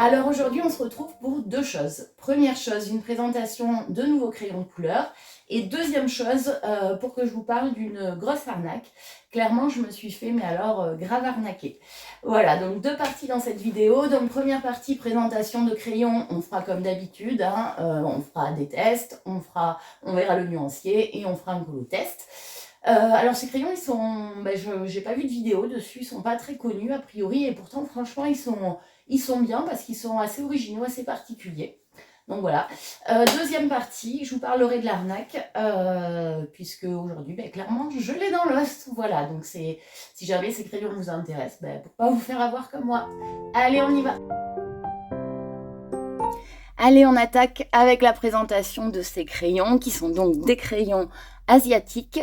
Alors aujourd'hui, on se retrouve pour deux choses. Première chose, une présentation de nouveaux crayons de couleur. Et deuxième chose, pour que je vous parle d'une grosse arnaque. Clairement, je me suis fait, mais alors, grave arnaquer. Voilà, donc deux parties dans cette vidéo. Donc première partie, présentation de crayons, on fera comme d'habitude. On fera des tests, on verra le nuancier et on fera un colo test. Alors ces crayons, j'ai pas vu de vidéo dessus, ils sont pas très connus a priori. Et pourtant, franchement, ils sont bien parce qu'ils sont assez originaux, assez particuliers. Donc voilà. Deuxième partie, je vous parlerai de l'arnaque, puisque aujourd'hui, clairement, je l'ai dans l'os. Voilà, donc si jamais ces crayons vous intéressent, pourquoi vous faire avoir comme moi. Allez, on y va. Allez, on attaque avec la présentation de ces crayons, qui sont donc des crayons asiatiques,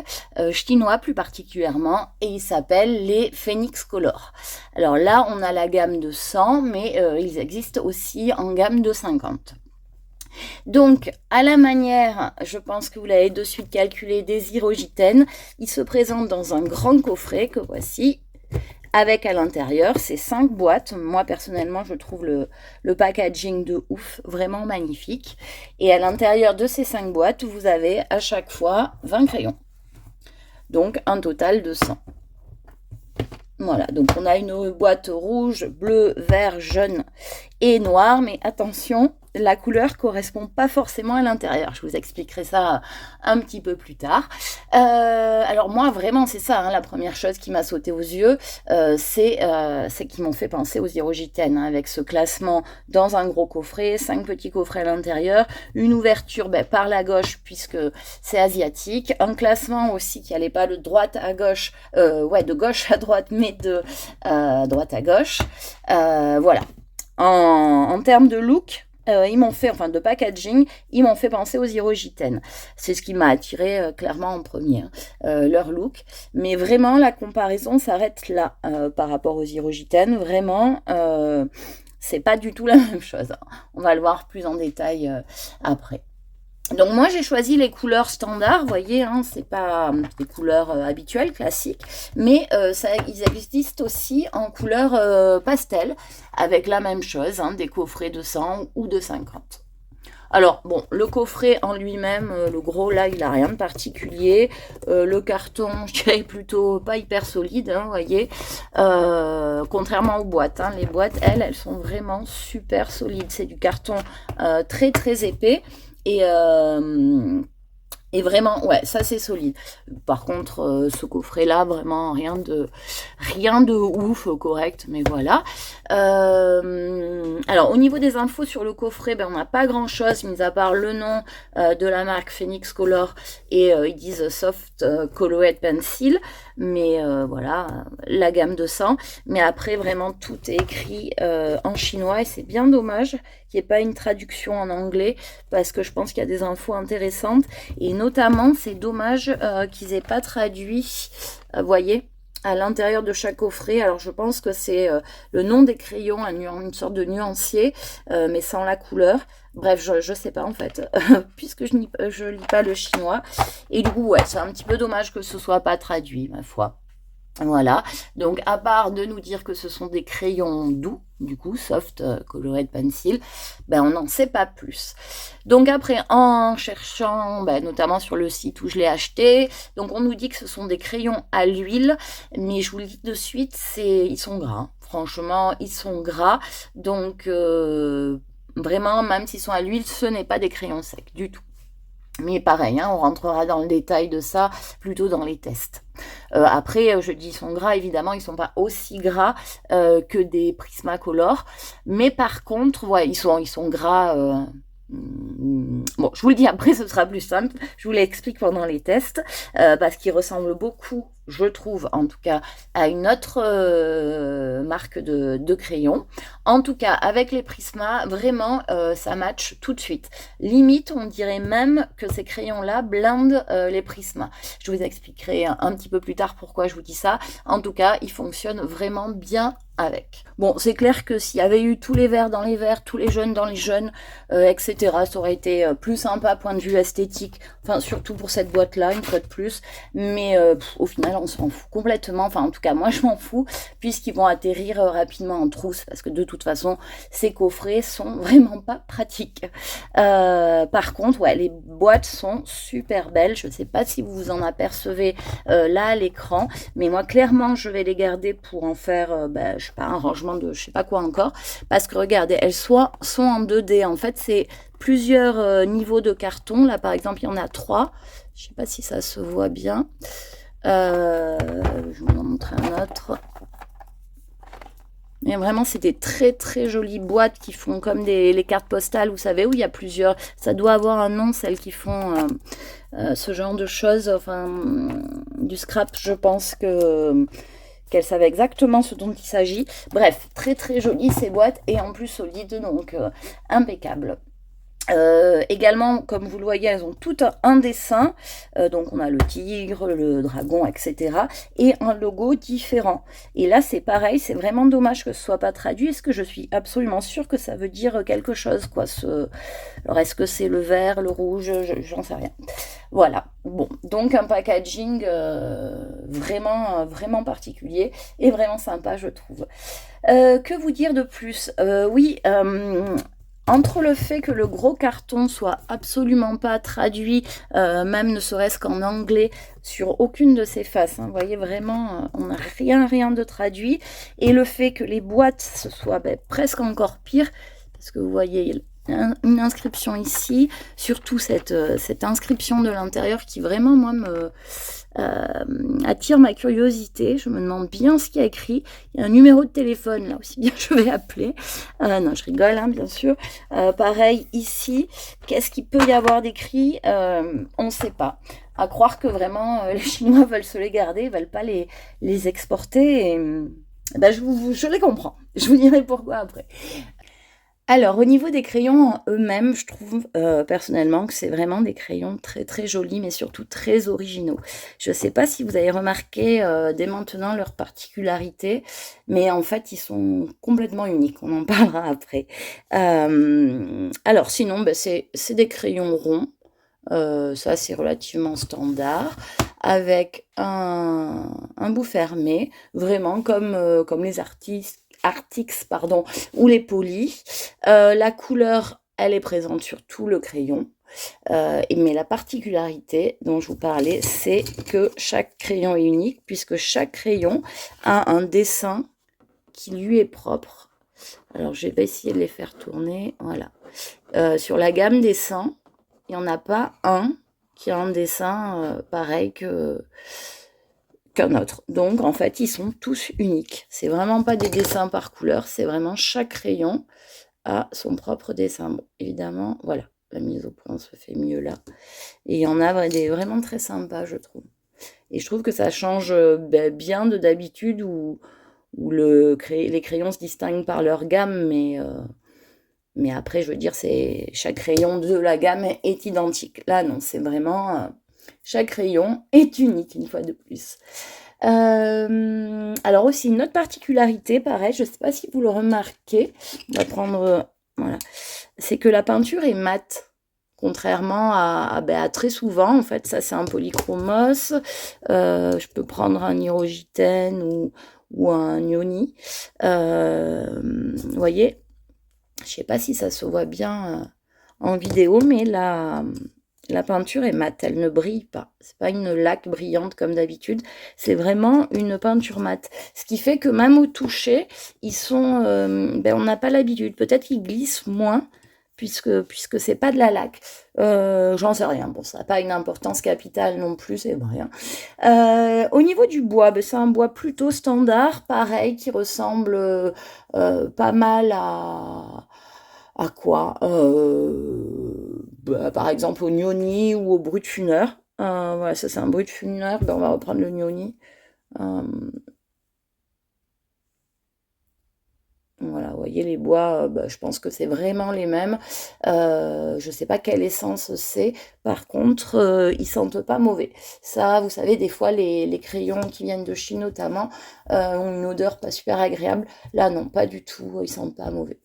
chinois plus particulièrement, et ils s'appellent les Phoenix Color. Alors là, on a la gamme de 100, mais ils existent aussi en gamme de 50. Donc, à la manière, je pense que vous l'avez de suite calculé, des Irogitènes, ils se présentent dans un grand coffret que voici, avec à l'intérieur ces 5 boîtes. Moi, personnellement, je trouve le packaging de ouf, vraiment magnifique. Et à l'intérieur de ces 5 boîtes, vous avez à chaque fois 20 crayons. Donc, un total de 100. Voilà, donc on a une boîte rouge, bleu, vert, jaune et noir. Mais attention, la couleur correspond pas forcément à l'intérieur. Je vous expliquerai ça un petit peu plus tard. Alors moi, vraiment, c'est ça, la première chose qui m'a sauté aux yeux, c'est qu'ils m'ont fait penser aux Irogitènes, avec ce classement dans un gros coffret, 5 petits coffrets à l'intérieur, une ouverture par la gauche puisque c'est asiatique, un classement aussi qui n'allait pas de droite à gauche, de gauche à droite, mais de droite à gauche. Voilà. En termes de look, ils m'ont fait, de packaging, ils m'ont fait penser aux Irogitènes. C'est ce qui m'a attiré clairement en premier, leur look. Mais vraiment, la comparaison s'arrête là par rapport aux Irogitènes. Vraiment, c'est pas du tout la même chose. On va le voir plus en détail après. Donc moi j'ai choisi les couleurs standards, vous voyez, c'est pas des couleurs habituelles, classiques, mais ils existent aussi en couleur pastel, avec la même chose, des coffrets de 100 ou de 50. Alors bon, le coffret en lui-même, le gros là, il n'a rien de particulier. Le carton, je dirais plutôt pas hyper solide, vous voyez. Contrairement aux boîtes, les boîtes, elles sont vraiment super solides. C'est du carton très très épais. Et vraiment, ouais, ça c'est solide. Par contre, ce coffret-là, vraiment rien de ouf, correct, mais voilà. Alors, au niveau des infos sur le coffret, on n'a pas grand-chose, mis à part le nom de la marque Phoenix Color, et ils disent Soft Colored Pencil, mais voilà, la gamme de 100. Mais après, vraiment, tout est écrit en chinois, et c'est bien dommage qu'il n'y ait pas une traduction en anglais, parce que je pense qu'il y a des infos intéressantes, et notamment, c'est dommage qu'ils n'aient pas traduit, voyez, à l'intérieur de chaque coffret. Alors, je pense que c'est le nom des crayons, une sorte de nuancier, mais sans la couleur. Bref, je sais pas en fait, puisque je lis pas le chinois. Et du coup, ouais, c'est un petit peu dommage que ce soit pas traduit, ma foi. Voilà, donc à part de nous dire que ce sont des crayons doux, du coup, soft colored pencil, on n'en sait pas plus. Donc après, en cherchant, notamment sur le site où je l'ai acheté, donc on nous dit que ce sont des crayons à l'huile, mais je vous le dis de suite, ils sont gras. Franchement, ils sont gras, donc vraiment, même s'ils sont à l'huile, ce n'est pas des crayons secs du tout. Mais pareil, on rentrera dans le détail de ça plutôt dans les tests. Après, je dis ils sont gras, évidemment, ils ne sont pas aussi gras que des Prismacolor. Mais par contre, ouais, ils sont gras. Bon, je vous le dis après, ce sera plus simple. Je vous l'explique pendant les tests parce qu'ils ressemblent beaucoup, je trouve, en tout cas, à une autre marque de crayon. En tout cas, avec les Prisma, vraiment, ça match tout de suite. Limite, on dirait même que ces crayons-là blindent les Prisma. Je vous expliquerai un petit peu plus tard pourquoi je vous dis ça. En tout cas, ils fonctionnent vraiment bien avec. Bon, c'est clair que s'il y avait eu tous les verts dans les verts, tous les jaunes dans les jaunes, etc., ça aurait été plus sympa point de vue esthétique, enfin surtout pour cette boîte-là, une fois de plus, mais au final on s'en fout complètement, enfin en tout cas moi je m'en fous, puisqu'ils vont atterrir rapidement en trousse, parce que de toute façon ces coffrets sont vraiment pas pratiques. Par contre, ouais, les boîtes sont super belles, je sais pas si vous vous en apercevez là à l'écran, mais moi clairement je vais les garder pour en faire, je sais pas, un rangement de je sais pas quoi encore, parce que regardez, elles sont en 2D, en fait c'est plusieurs niveaux de carton. Là, par exemple, il y en a 3. Je ne sais pas si ça se voit bien. Je vais vous en montrer un autre. Mais vraiment, c'est des très très jolies boîtes qui font comme les cartes postales, vous savez, où il y a plusieurs. Ça doit avoir un nom, celles qui font ce genre de choses. Enfin, du scrap, je pense qu'elle savait exactement ce dont il s'agit. Bref, très très jolies ces boîtes et en plus solides, donc impeccable. Également, comme vous le voyez, elles ont tout un dessin. Donc, on a le tigre, le dragon, etc. Et un logo différent. Et là, c'est pareil. C'est vraiment dommage que ce soit pas traduit. Est-ce que je suis absolument sûre que ça veut dire quelque chose, quoi. Alors, est-ce que c'est le vert, le rouge? J'en sais rien. Voilà. Bon, donc un packaging vraiment, vraiment particulier et vraiment sympa, je trouve. Que vous dire de plus? Oui. Entre le fait que le gros carton soit absolument pas traduit, même ne serait-ce qu'en anglais, sur aucune de ses faces, hein, vous voyez vraiment, on n'a rien de traduit, et le fait que les boîtes, ce soit presque encore pire, parce que vous voyez une inscription ici, surtout cette inscription de l'intérieur qui vraiment, moi, me attire ma curiosité. Je me demande bien ce qu'il y a écrit. Il y a un numéro de téléphone, là aussi bien je vais appeler. Non, je rigole, hein, bien sûr. Pareil, ici, qu'est-ce qu'il peut y avoir d'écrit? On ne sait pas. À croire que vraiment, les Chinois veulent se les garder, ils ne veulent pas les exporter. Et, je les comprends. Je vous dirai pourquoi après. Alors, au niveau des crayons en eux-mêmes, je trouve personnellement que c'est vraiment des crayons très très jolis, mais surtout très originaux. Je ne sais pas si vous avez remarqué dès maintenant leur particularité, mais en fait, ils sont complètement uniques. On en parlera après. Alors, sinon, c'est des crayons ronds. Ça, c'est relativement standard, avec un bout fermé, vraiment comme les Arctics, pardon, ou les polis. La couleur, elle est présente sur tout le crayon. Mais la particularité dont je vous parlais, c'est que chaque crayon est unique, puisque chaque crayon a un dessin qui lui est propre. Alors, je vais essayer de les faire tourner. Voilà. Sur la gamme dessin, il n'y en a pas un qui a un dessin pareil qu'un autre. Donc, en fait, ils sont tous uniques. C'est vraiment pas des dessins par couleur, c'est vraiment chaque crayon a son propre dessin. Bon, évidemment, voilà, la mise au point se fait mieux là. Et il y en a des vraiment très sympas, je trouve. Et je trouve que ça change bien de d'habitude où les crayons se distinguent par leur gamme, mais après, je veux dire, chaque rayon de la gamme est identique. Là, non, c'est vraiment... chaque rayon est unique, une fois de plus. Alors aussi, une autre particularité, pareil, je ne sais pas si vous le remarquez, on va prendre... voilà. C'est que la peinture est mate. Contrairement à très souvent, en fait, ça c'est un polychromos. Je peux prendre un irogitène ou un ioni. Vous voyez, je sais pas si ça se voit bien en vidéo, mais la peinture est mate, elle ne brille pas. C'est pas une laque brillante comme d'habitude, c'est vraiment une peinture mate. Ce qui fait que même au toucher, ils sont, on n'a pas l'habitude. Peut-être qu'ils glissent moins, puisque c'est pas de la laque. J'en sais rien. Bon, ça n'a pas une importance capitale non plus, c'est rien. Au niveau du bois, c'est un bois plutôt standard, pareil, qui ressemble pas mal à quoi par exemple au gnoni ou au brut-funeur. Voilà, ça c'est un brut-funeur. On va reprendre le gnoni. Voilà, vous voyez les bois, je pense que c'est vraiment les mêmes. Je sais pas quelle essence c'est. Par contre, ils sentent pas mauvais. Ça, vous savez, des fois, les crayons qui viennent de Chine notamment ont une odeur pas super agréable. Là, non, pas du tout. Ils sentent pas mauvais.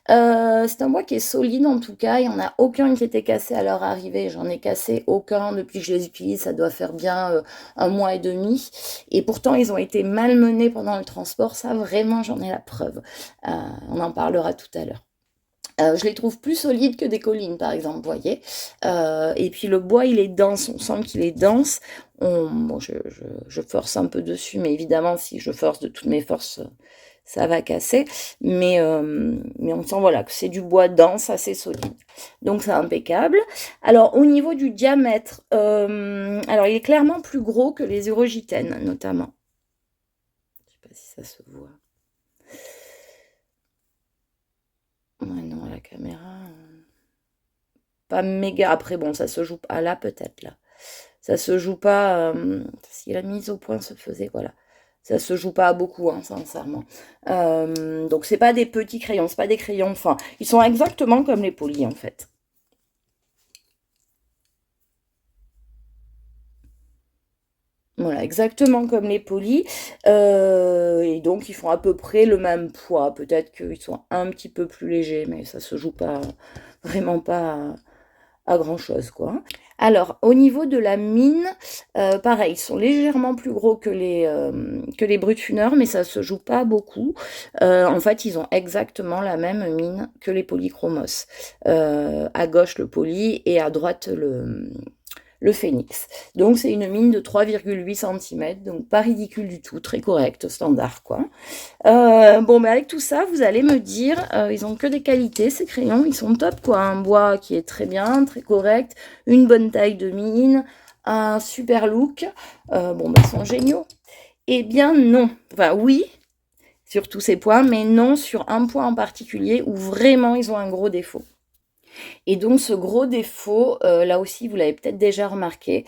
C'est un bois qui est solide en tout cas. Il n'y en a aucun qui était cassé à leur arrivée. J'en ai cassé aucun depuis que je les utilise. Ça doit faire bien un mois et demi. Et pourtant, ils ont été malmenés pendant le transport. Ça, vraiment, j'en ai la preuve. On en parlera tout à l'heure. Je les trouve plus solides que des collines, par exemple, vous voyez. Et puis le bois, il est dense, on sent qu'il est dense. Bon, je force un peu dessus, mais évidemment, si je force de toutes mes forces, ça va casser. Mais on sent voilà, que c'est du bois dense, assez solide. Donc c'est impeccable. Alors au niveau du diamètre, alors il est clairement plus gros que les urogitènes, notamment. Je sais pas si ça se voit. Ouais, non, la caméra. Pas méga. Après, bon, ça se joue pas là, peut-être là. Ça se joue pas. Si la mise au point se faisait, voilà. Ça se joue pas à beaucoup, hein, sincèrement. Donc, c'est pas des petits crayons, c'est pas des crayons fins. Ils sont exactement comme les polis, en fait. Voilà, exactement comme les polis. Et donc, ils font à peu près le même poids. Peut-être qu'ils sont un petit peu plus légers, mais ça se joue pas, vraiment pas à grand-chose, quoi. Alors, au niveau de la mine, pareil, ils sont légèrement plus gros que les brutfuneurs, mais ça se joue pas beaucoup. En fait, ils ont exactement la même mine que les polychromos. À gauche le poly et à droite le phénix. Donc c'est une mine de 3,8 cm, donc pas ridicule du tout, très correct, standard quoi. Bon, mais avec tout ça, vous allez me dire, ils ont que des qualités, ces crayons, ils sont top, quoi. Un bois qui est très bien, très correct, une bonne taille de mine, un super look. Ils sont géniaux. Eh bien, non. Enfin, oui, sur tous ces points, mais non sur un point en particulier où vraiment ils ont un gros défaut. Et donc ce gros défaut, là aussi vous l'avez peut-être déjà remarqué,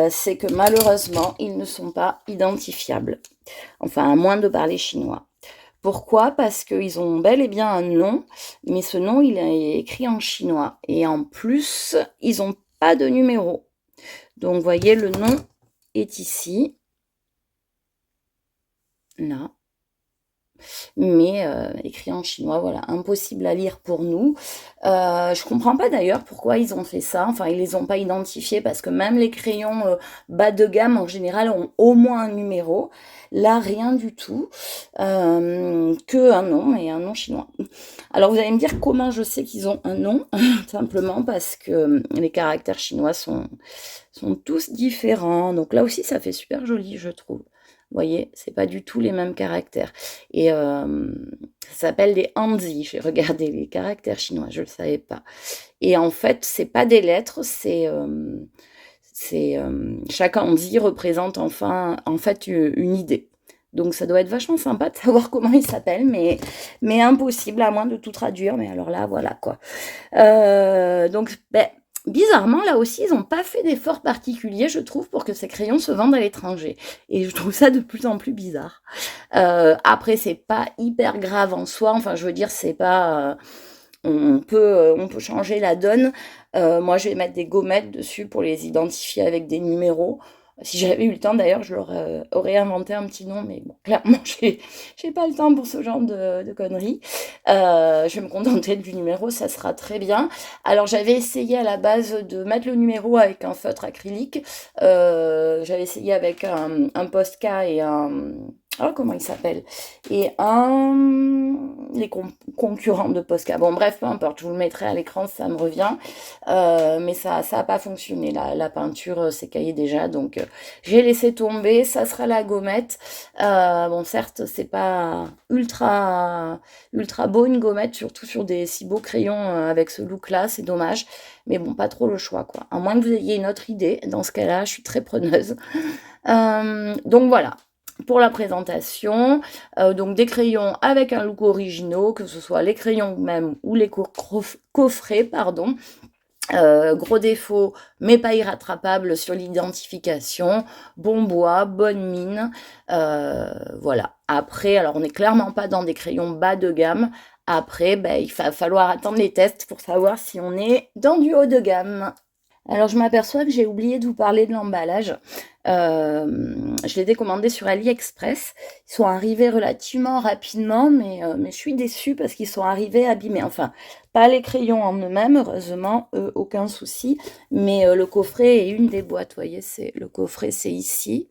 c'est que malheureusement ils ne sont pas identifiables. Enfin, à moins de parler chinois. Pourquoi? Parce qu'ils ont bel et bien un nom, mais ce nom, il est écrit en chinois. Et en plus, ils n'ont pas de numéro. Donc, vous voyez, le nom est ici, là, mais écrit en chinois, voilà, impossible à lire pour nous. Je comprends pas d'ailleurs pourquoi ils ont fait ça, enfin ils les ont pas identifiés parce que même les crayons bas de gamme en général ont au moins un numéro. Là, rien du tout, que un nom et un nom chinois. Alors vous allez me dire comment je sais qu'ils ont un nom, simplement parce que les caractères chinois sont tous différents. Donc là aussi, ça fait super joli, je trouve. Vous voyez, c'est pas du tout les mêmes caractères. Et ça s'appelle des hanzi. J'ai regardé les caractères chinois, je le savais pas. Et en fait, c'est pas des lettres, chaque hanzi représente en fait une idée. Donc ça doit être vachement sympa de savoir comment il s'appelle, mais impossible à moins de tout traduire. Mais alors là, voilà quoi. Bizarrement, là aussi, ils n'ont pas fait d'efforts particuliers, je trouve, pour que ces crayons se vendent à l'étranger. Et je trouve ça de plus en plus bizarre. Après, c'est pas hyper grave en soi. Enfin, je veux dire, c'est pas... on peut changer la donne. Moi, je vais mettre des gommettes dessus pour les identifier avec des numéros. Si j'avais eu le temps, d'ailleurs, je leur aurais inventé un petit nom, mais bon, clairement, j'ai pas le temps pour ce genre de conneries. Je vais me contenter du numéro, ça sera très bien. Alors, j'avais essayé à la base de mettre le numéro avec un feutre acrylique. J'avais essayé avec un Posca et un... Oh, comment il s'appelle? Et les concurrents de Posca. Bon, bref, peu importe, je vous le mettrai à l'écran, ça me revient. Mais ça a pas fonctionné. La peinture s'est caillée déjà, donc j'ai laissé tomber. Ça sera la gommette. Certes, c'est pas ultra beau une gommette, surtout sur des si beaux crayons avec ce look-là, c'est dommage. Mais bon, pas trop le choix, quoi. À moins que vous ayez une autre idée. Dans ce cas-là, je suis très preneuse. Donc voilà pour la présentation. Donc des crayons avec un look originaux, que ce soit les crayons même ou les coffrets, pardon. Gros défaut, mais pas irrattrapable sur l'identification. Bon bois, bonne mine. Voilà. Après, alors on n'est clairement pas dans des crayons bas de gamme. Après, ben, il va falloir attendre les tests pour savoir si on est dans du haut de gamme. Alors je m'aperçois que j'ai oublié de vous parler de l'emballage. Je l'ai décommandé sur AliExpress. Ils sont arrivés relativement rapidement, mais je suis déçue parce qu'ils sont arrivés abîmés. Enfin, pas les crayons en eux-mêmes, heureusement, aucun souci. Mais le coffret est une des boîtes, vous voyez, le coffret c'est ici.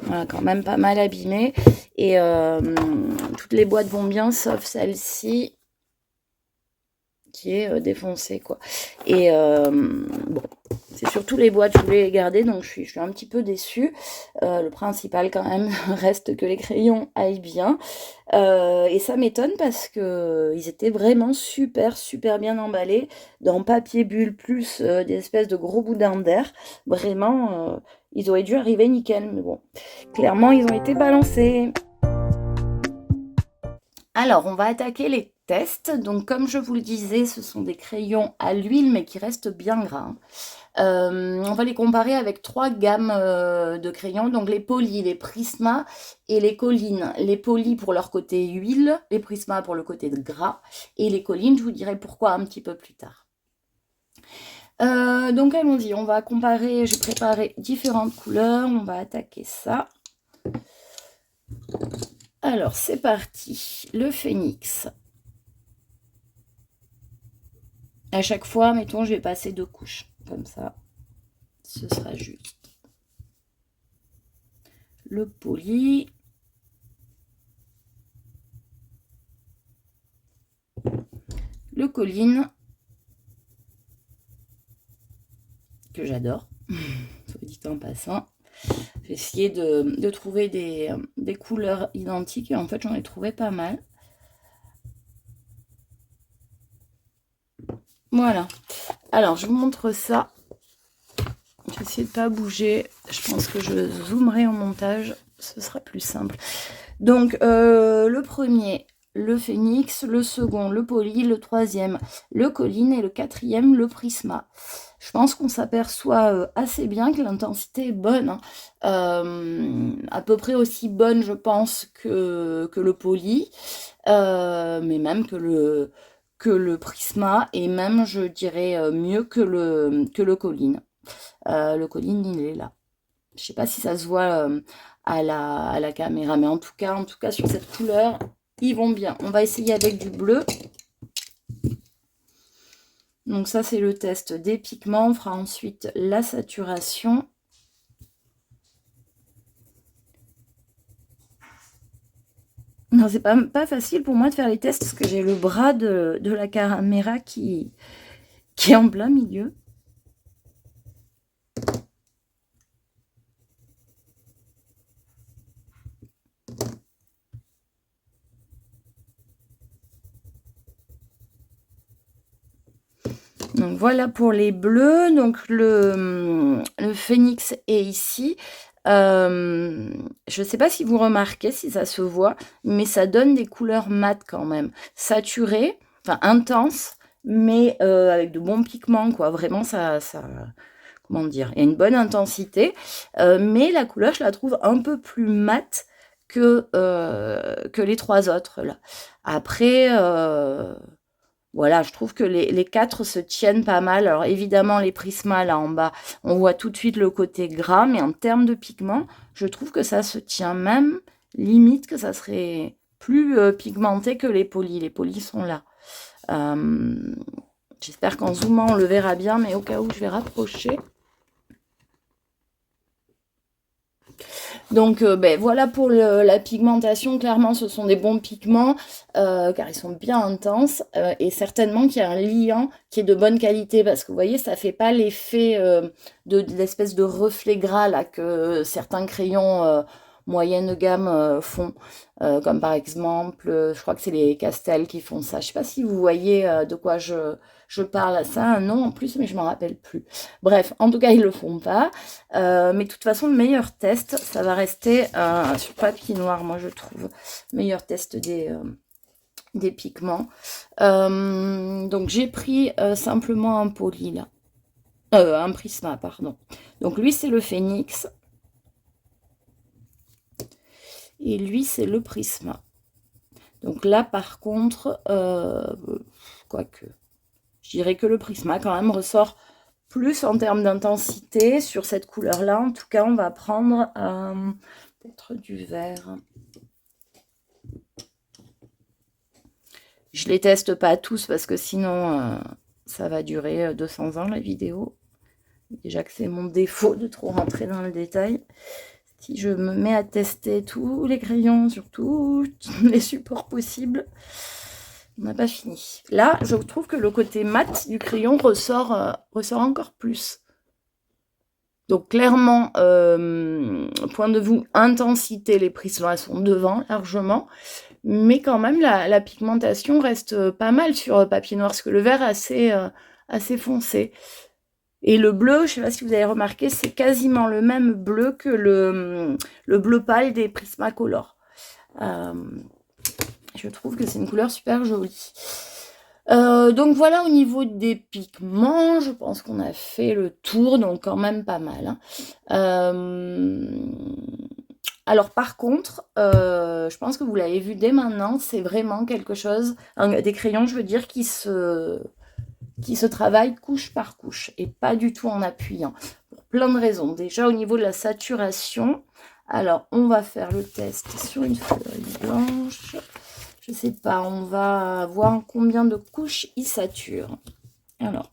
Voilà, quand même pas mal abîmé. Et toutes les boîtes vont bien, sauf celle-ci qui est défoncée, quoi. Et bon, c'est surtout les boîtes, je voulais les garder, donc je suis un petit peu déçue. Le principal quand même reste que les crayons aillent bien. Et ça m'étonne parce que ils étaient vraiment super bien emballés dans papier bulle plus des espèces de gros boudins d'air. Vraiment, ils auraient dû arriver nickel, mais bon, clairement ils ont été balancés. Alors, on va attaquer les tests. Donc, comme je vous le disais, ce sont des crayons à l'huile, mais qui restent bien gras. On va les comparer avec 3 gammes de crayons, donc les polis, les prisma et les collines. Les polis pour leur côté huile, les prisma pour le côté de gras, et les collines, je vous dirai pourquoi un petit peu plus tard. Donc allons-y, on va comparer, j'ai préparé différentes couleurs, on va attaquer ça. Alors, c'est parti. Le phénix. À chaque fois, mettons, je vais passer 2 couches. Comme ça, ce sera juste. Le poli. Le colline. Que j'adore. Soit dit en passant. J'ai essayé de trouver des couleurs identiques et en fait j'en ai trouvé pas mal. Voilà. Alors je vous montre ça. Je vais essayer de pas bouger. Je pense que je zoomerai en montage. Ce sera plus simple. Donc le premier, le phénix. Le second, le poli. Le troisième, le colline. Et le quatrième, le prisma. Je pense qu'on s'aperçoit assez bien que l'intensité est bonne. À peu près aussi bonne, je pense, que le poli. Mais même que le prisma. Et même, je dirais, mieux que le colline. Le colline, il est là. Je sais pas si ça se voit à la caméra. Mais en tout cas, sur cette couleur, ils vont bien. On va essayer avec du bleu. Donc ça, c'est le test des pigments. On fera ensuite la saturation. Non, c'est pas facile pour moi de faire les tests parce que j'ai le bras de la caméra qui est en plein milieu. Donc voilà pour les bleus. Donc le phénix est ici. Je ne sais pas si vous remarquez, si ça se voit, mais ça donne des couleurs mates quand même. Saturées, enfin intenses, mais avec de bons pigments, quoi. Vraiment, ça comment dire, il y a une bonne intensité. Mais la couleur, je la trouve un peu plus mate que les 3 autres, là. Après... voilà, je trouve que les 4 se tiennent pas mal. Alors évidemment, les prismas là en bas, on voit tout de suite le côté gras, mais en termes de pigment, je trouve que ça se tient même, limite que ça serait plus pigmenté que les polis. Les polis sont là. J'espère qu'en zoomant, on le verra bien, mais au cas où, je vais rapprocher. Donc ben, voilà pour la pigmentation, clairement ce sont des bons pigments car ils sont bien intenses et certainement qu'il y a un liant qui est de bonne qualité parce que vous voyez ça fait pas l'effet de l'espèce de reflet gras là que certains crayons moyenne gamme font comme par exemple je crois que c'est les Castel qui font ça. Je sais pas si vous voyez de quoi je parle. Ça a un nom en plus mais je m'en rappelle plus. Bref, en tout cas ils le font pas. Mais de toute façon, le meilleur test, ça va rester sur papier noir, moi je trouve. Meilleur test des pigments. Donc j'ai pris simplement un poli là. Un Prisma, pardon. Donc lui, c'est le Phénix. Et lui, c'est le Prisma. Donc là, par contre, quoique, je dirais que le Prisma, quand même, ressort plus en termes d'intensité sur cette couleur-là. En tout cas, on va prendre peut-être du vert. Je les teste pas tous parce que sinon, ça va durer 200 ans, la vidéo. Déjà que c'est mon défaut de trop rentrer dans le détail. Si je me mets à tester tous les crayons sur tous les supports possibles, on n'a pas fini. Là, je trouve que le côté mat du crayon ressort encore plus. Donc clairement, point de vue intensité, les Prisma sont devant largement. Mais quand même, la pigmentation reste pas mal sur papier noir, parce que le vert est assez foncé. Et le bleu, je ne sais pas si vous avez remarqué, c'est quasiment le même bleu que le bleu pâle des Prismacolor. Je trouve que c'est une couleur super jolie. Donc voilà, au niveau des pigments, je pense qu'on a fait le tour, donc quand même pas mal. Alors par contre, je pense que vous l'avez vu dès maintenant, c'est vraiment quelque chose, des crayons, je veux dire, qui se travaille couche par couche et pas du tout en appuyant, pour plein de raisons. Déjà au niveau de la saturation, alors on va faire le test sur une feuille blanche. Je sais pas, on va voir combien de couches il sature. Alors,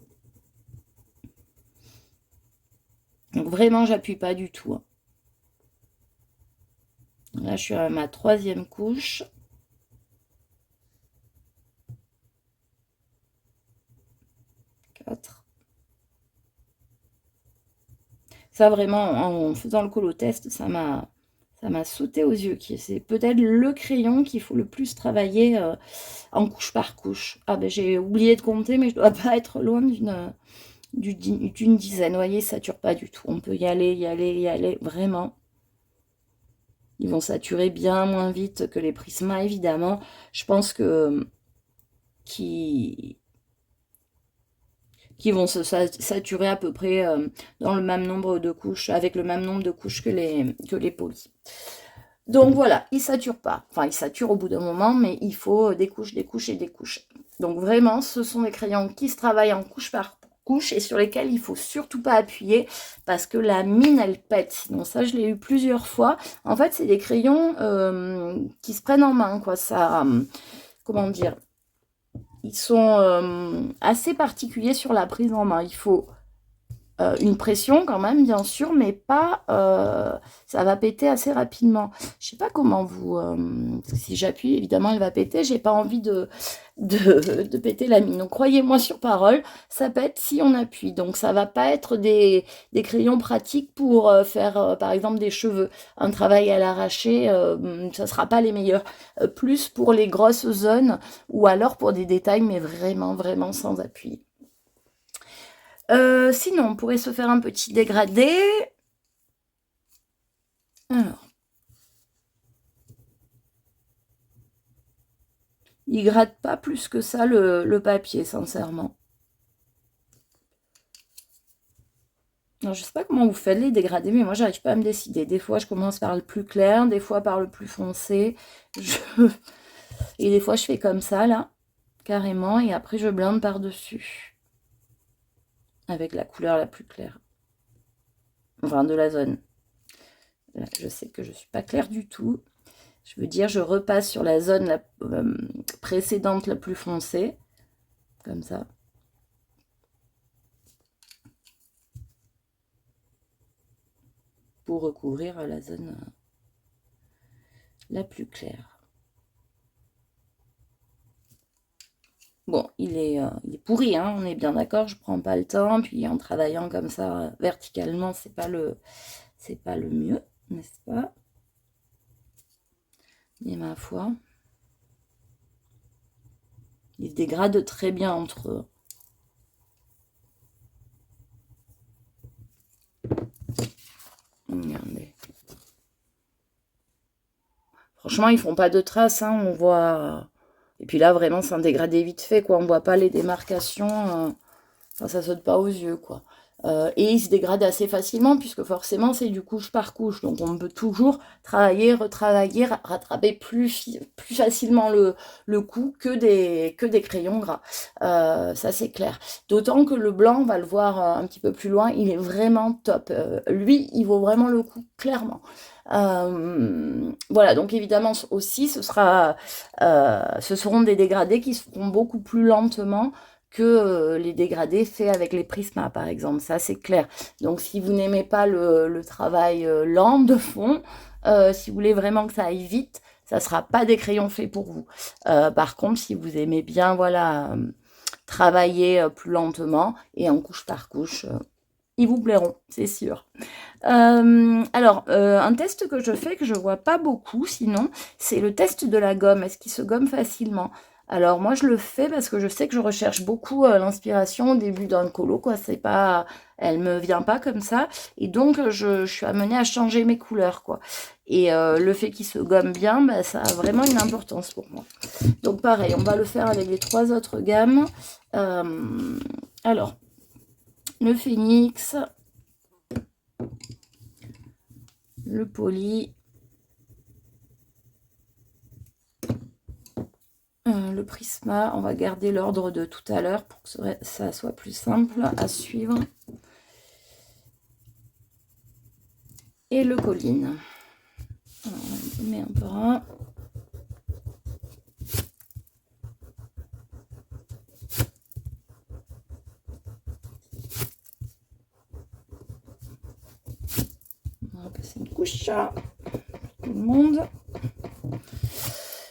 donc vraiment, j'appuie pas du tout. Là, je suis à ma 3e couche. Ça, vraiment, en faisant le colo-test, ça m'a sauté aux yeux. C'est peut-être le crayon qu'il faut le plus travailler en couche par couche. Ah ben, j'ai oublié de compter, mais je dois pas être loin d'une dizaine. Vous voyez, ça sature pas du tout. On peut y aller, vraiment. Ils vont saturer bien moins vite que les Prisma, évidemment. Je pense que qui vont se saturer à peu près dans le même nombre de couches, avec le même nombre de couches que les polis. Donc voilà, ils ne saturent pas. Enfin, ils saturent au bout d'un moment, mais il faut des couches, des couches et des couches. Donc vraiment, ce sont des crayons qui se travaillent en couche par couche et sur lesquels il ne faut surtout pas appuyer parce que la mine, elle pète. Sinon, ça, je l'ai eu plusieurs fois. En fait, c'est des crayons qui se prennent en main, quoi. Ça, comment dire, ils sont assez particuliers sur la prise en main. Il faut une pression quand même, bien sûr, mais pas... ça va péter assez rapidement. Je sais pas comment vous... si j'appuie, évidemment, elle va péter. J'ai pas envie de péter la mine. Donc, croyez-moi sur parole, ça pète si on appuie. Donc, ça va pas être des crayons pratiques pour faire, par exemple, des cheveux. Un travail à l'arraché, ça sera pas les meilleurs. Plus pour les grosses zones ou alors pour des détails, mais vraiment, vraiment sans appui. Sinon, on pourrait se faire un petit dégradé. Alors. Il gratte pas plus que ça le papier, sincèrement. Alors, je sais pas comment vous faites les dégradés, mais moi, j'arrive pas à me décider. Des fois, je commence par le plus clair, des fois par le plus foncé. Et des fois, je fais comme ça, là, carrément, et après, je blinde par-dessus. Avec la couleur la plus claire. Enfin, de la zone. Là, je sais que je suis pas claire du tout. Je veux dire, je repasse sur la zone précédente la plus foncée. Comme ça. Pour recouvrir la zone la plus claire. Bon, il est pourri, hein, on est bien d'accord, je prends pas le temps, puis en travaillant comme ça verticalement, c'est pas le mieux, n'est-ce pas? Et ma foi, ils se dégradent très bien entre eux. Regardez. Franchement, ils font pas de traces, hein, on voit... Et puis là, vraiment, c'est un dégradé vite fait, quoi. On voit pas les démarcations. Enfin, ça saute pas aux yeux, quoi. Et il se dégrade assez facilement puisque forcément c'est du couche par couche. Donc on peut toujours travailler, retravailler, rattraper plus facilement le coup que des crayons gras. Ça c'est clair. D'autant que le blanc, on va le voir un petit peu plus loin, il est vraiment top. Lui, il vaut vraiment le coup, clairement. Voilà, donc évidemment aussi, ce seront des dégradés qui se feront beaucoup plus lentement que les dégradés faits avec les Prisma, par exemple. Ça, c'est clair. Donc, si vous n'aimez pas le travail lent de fond, si vous voulez vraiment que ça aille vite, ça ne sera pas des crayons faits pour vous. Par contre, si vous aimez bien, voilà, travailler plus lentement et en couche par couche, ils vous plairont, c'est sûr. Alors, un test que je fais, que je vois pas beaucoup sinon, c'est le test de la gomme. Est-ce qu'il se gomme facilement? Alors moi je le fais parce que je sais que je recherche beaucoup l'inspiration au début d'un colo, quoi. C'est pas, elle me vient pas comme ça, et donc je suis amenée à changer mes couleurs, quoi. Et le fait qu'il se gomme bien, bah, ça a vraiment une importance pour moi. Donc pareil, on va le faire avec les 3 autres gammes. Alors, le phénix, le poli, le prisma. On va garder l'ordre de tout à l'heure pour que ça soit plus simple à suivre. Et le colline. Alors, on met un par un. On va passer une couche à tout le monde.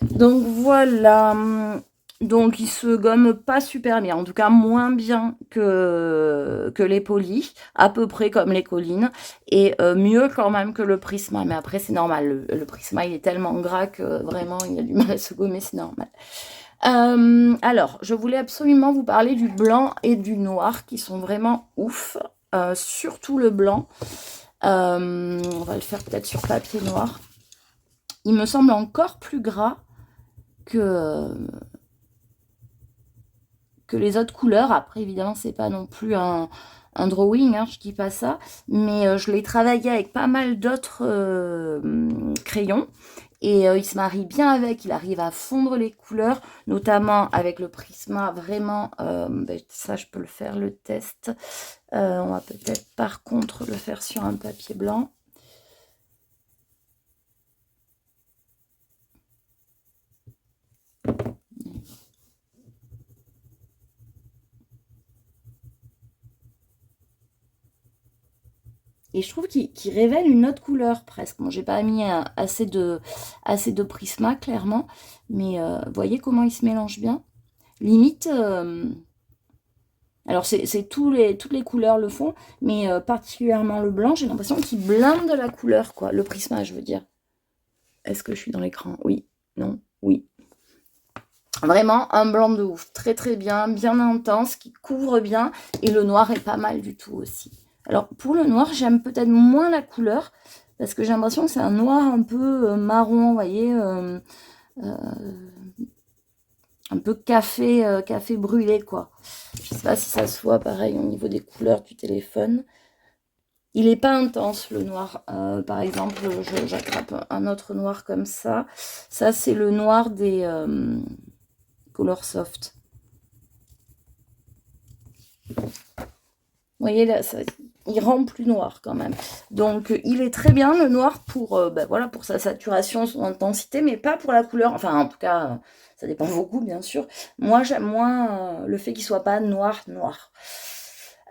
Donc voilà. Donc il se gomme pas super bien, en tout cas moins bien que les polis, à peu près comme les collines, et mieux quand même que le prisma. Mais après c'est normal, le prisma il est tellement gras que vraiment il a du mal à se gommer, c'est normal. Alors, je voulais absolument vous parler du blanc et du noir qui sont vraiment ouf, surtout le blanc. On va le faire peut-être sur papier noir. Il me semble encore plus gras que les autres couleurs. Après, évidemment, c'est pas non plus un drawing, hein, je dis pas ça, mais je l'ai travaillé avec pas mal d'autres crayons. Et il se marie bien avec, il arrive à fondre les couleurs, notamment avec le Prisma, vraiment, ben, ça je peux le faire, le test. On va peut-être par contre le faire sur un papier blanc. Et je trouve qu'il révèle une autre couleur presque. Bon, j'ai pas mis assez de Prisma, clairement. Mais vous voyez comment il se mélange bien? Limite, alors toutes les couleurs le font, mais particulièrement le blanc, j'ai l'impression qu'il blinde la couleur, quoi. Le Prisma, je veux dire. Est-ce que je suis dans l'écran? Oui. Non? Oui. Vraiment un blanc de ouf. Très très bien, bien intense, qui couvre bien. Et le noir est pas mal du tout aussi. Alors, pour le noir, j'aime peut-être moins la couleur, parce que j'ai l'impression que c'est un noir un peu marron, vous voyez, un peu café, café brûlé, quoi. Je sais pas si ça se voit pareil au niveau des couleurs du téléphone. Il n'est pas intense, le noir. Par exemple, j'attrape un autre noir comme ça. Ça, c'est le noir des Color Soft. Vous voyez, là, il rend plus noir quand même. Donc, il est très bien, le noir, pour, ben, voilà, pour sa saturation, son intensité, mais pas pour la couleur. Enfin, en tout cas, ça dépend beaucoup, bien sûr. Moi, j'aime moins le fait qu'il soit pas noir, noir.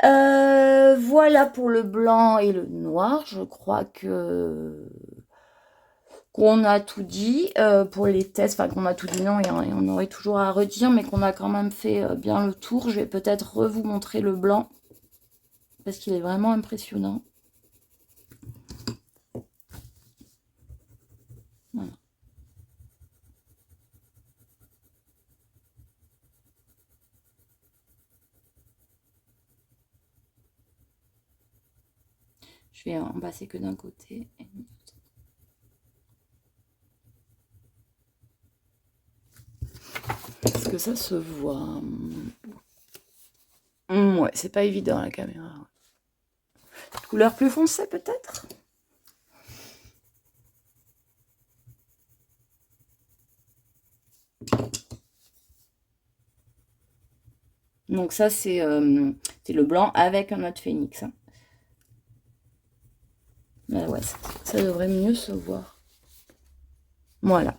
Voilà pour le blanc et le noir. Je crois qu'on a tout dit pour les tests. Enfin, qu'on a tout dit, non, et on aurait toujours à redire, mais qu'on a quand même fait bien le tour. Je vais peut-être vous montrer le blanc, parce qu'il est vraiment impressionnant. Voilà. Je vais en passer que d'un côté. Est-ce que ça se voit? Ouais, c'est pas évident à la caméra. Couleur plus foncée peut-être? Donc ça, c'est le blanc avec un autre phénix. Hein. Ouais, ça devrait mieux se voir. Voilà.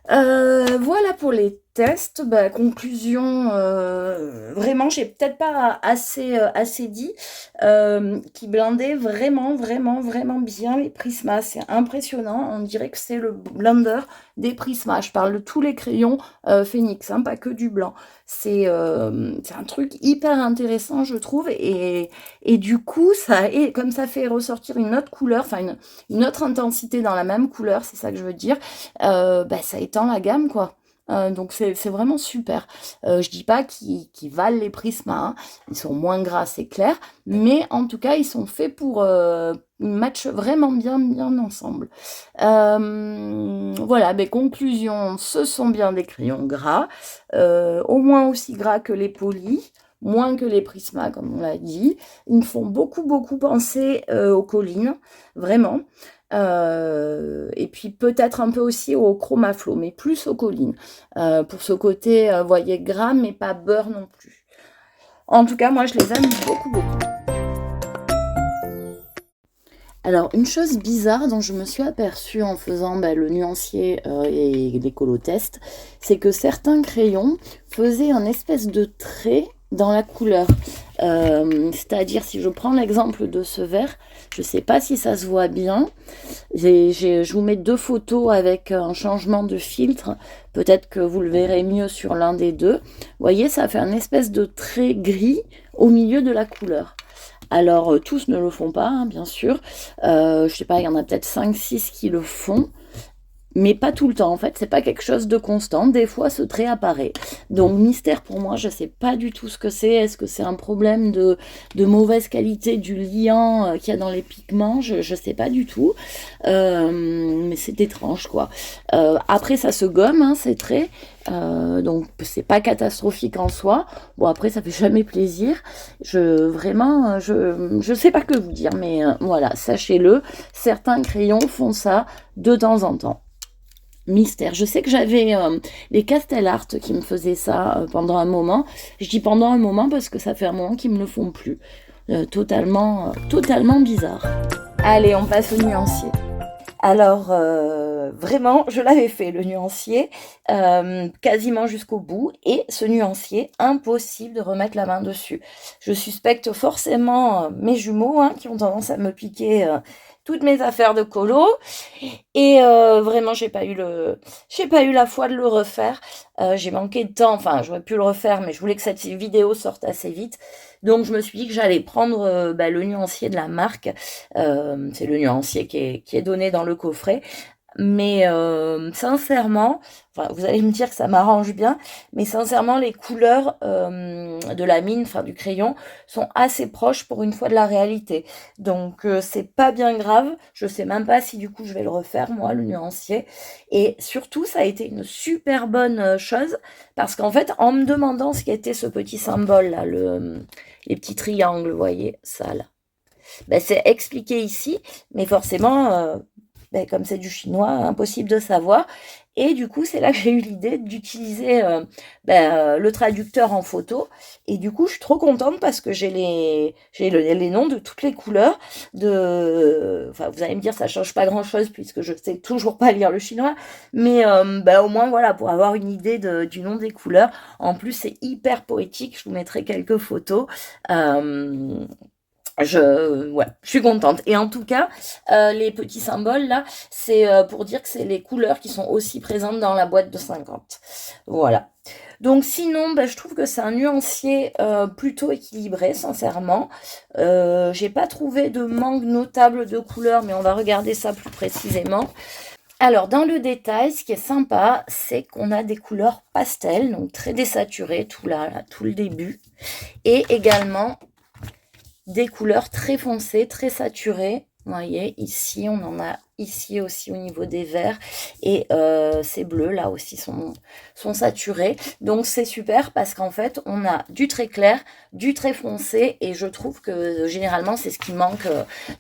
Voilà pour les tests. Bah, conclusion, vraiment, j'ai peut-être pas assez dit, qui blindait vraiment, vraiment, vraiment bien les Prisma. C'est impressionnant. On dirait que c'est le blender des Prisma. Je parle de tous les crayons Phénix, hein, pas que du blanc. C'est un truc hyper intéressant, je trouve. Et du coup, comme ça fait ressortir une autre couleur, enfin une autre intensité dans la même couleur, c'est ça que je veux dire, bah, ça étend la gamme, quoi. Donc c'est vraiment super. Je dis pas qu'ils valent les Prisma, hein. Ils sont moins gras, c'est clair, mais en tout cas ils sont faits pour ils matchent vraiment bien ensemble. Voilà, mes conclusions, ce sont bien des crayons gras, au moins aussi gras que les polis, moins que les Prisma comme on l'a dit. Ils me font beaucoup penser aux collines, vraiment. Et puis peut-être un peu aussi au chromaflo, mais plus aux collines. Pour ce côté, voyez, gras, mais pas beurre non plus. En tout cas, moi, je les aime beaucoup. Alors, une chose bizarre dont je me suis aperçue en faisant le nuancier et les colotests, c'est que certains crayons faisaient un espèce de trait dans la couleur. C'est-à-dire, si je prends l'exemple de ce vert, je ne sais pas si ça se voit bien. Je vous mets 2 photos avec un changement de filtre. Peut-être que vous le verrez mieux sur l'un des deux. Vous voyez, ça fait un espèce de trait gris au milieu de la couleur. Alors, tous ne le font pas, hein, bien sûr. Je sais pas, il y en a peut-être 5-6 qui le font. Mais pas tout le temps, en fait, c'est pas quelque chose de constant. Des fois, ce trait apparaît. Donc, mystère pour moi, je sais pas du tout ce que c'est. Est-ce que c'est un problème de mauvaise qualité du liant qu'il y a dans les pigments? Je sais pas du tout. Mais c'est étrange, quoi. Après, ça se gomme, hein, ces traits. Donc, c'est pas catastrophique en soi. Bon, après, ça fait jamais plaisir. Vraiment, je sais pas que vous dire, mais voilà, sachez-le. Certains crayons font ça de temps en temps. Mystère. Je sais que j'avais les Castel Art qui me faisaient ça pendant un moment. Je dis pendant un moment parce que ça fait un moment qu'ils me le font plus. Totalement bizarre. Allez, on passe au nuancier. Alors, vraiment, je l'avais fait, le nuancier, quasiment jusqu'au bout. Et ce nuancier, impossible de remettre la main dessus. Je suspecte forcément mes jumeaux, hein, qui ont tendance à me piquer toutes mes affaires de colo. Et vraiment, j'ai pas eu la foi de le refaire. J'ai manqué de temps, enfin, j'aurais pu le refaire, mais je voulais que cette vidéo sorte assez vite. Donc, je me suis dit que j'allais prendre le nuancier de la marque. C'est le nuancier qui est donné dans le coffret. Mais sincèrement, enfin, vous allez me dire que ça m'arrange bien, mais sincèrement, les couleurs de la mine, enfin du crayon, sont assez proches pour une fois de la réalité. Donc c'est pas bien grave. Je sais même pas si du coup je vais le refaire moi, le nuancier. Et surtout, ça a été une super bonne chose parce qu'en fait, en me demandant ce qu'était ce petit symbole là, les petits triangles, vous voyez, ça là. Ben, c'est expliqué ici, mais forcément, comme c'est du chinois, impossible de savoir. Et du coup, c'est là que j'ai eu l'idée d'utiliser le traducteur en photo. Et du coup, je suis trop contente parce que j'ai les noms de toutes les couleurs. Enfin, vous allez me dire, ça change pas grand-chose puisque je sais toujours pas lire le chinois. Mais au moins, voilà, pour avoir une idée du nom des couleurs. En plus, c'est hyper poétique. Je vous mettrai quelques photos. Je suis contente. Et en tout cas, les petits symboles là, c'est pour dire que c'est les couleurs qui sont aussi présentes dans la boîte de 50. Voilà. Donc sinon, je trouve que c'est un nuancier plutôt équilibré, sincèrement. J'ai pas trouvé de manque notable de couleurs, mais on va regarder ça plus précisément. Alors, dans le détail, ce qui est sympa, c'est qu'on a des couleurs pastel, donc très désaturées, tout le début. Et également des couleurs très foncées, très saturées, Vous voyez, ici, on en a ici aussi au niveau des verts. Et ces bleus, là aussi, sont saturés. Donc, c'est super parce qu'en fait, on a du très clair, du très foncé. Et je trouve que généralement, c'est ce qui manque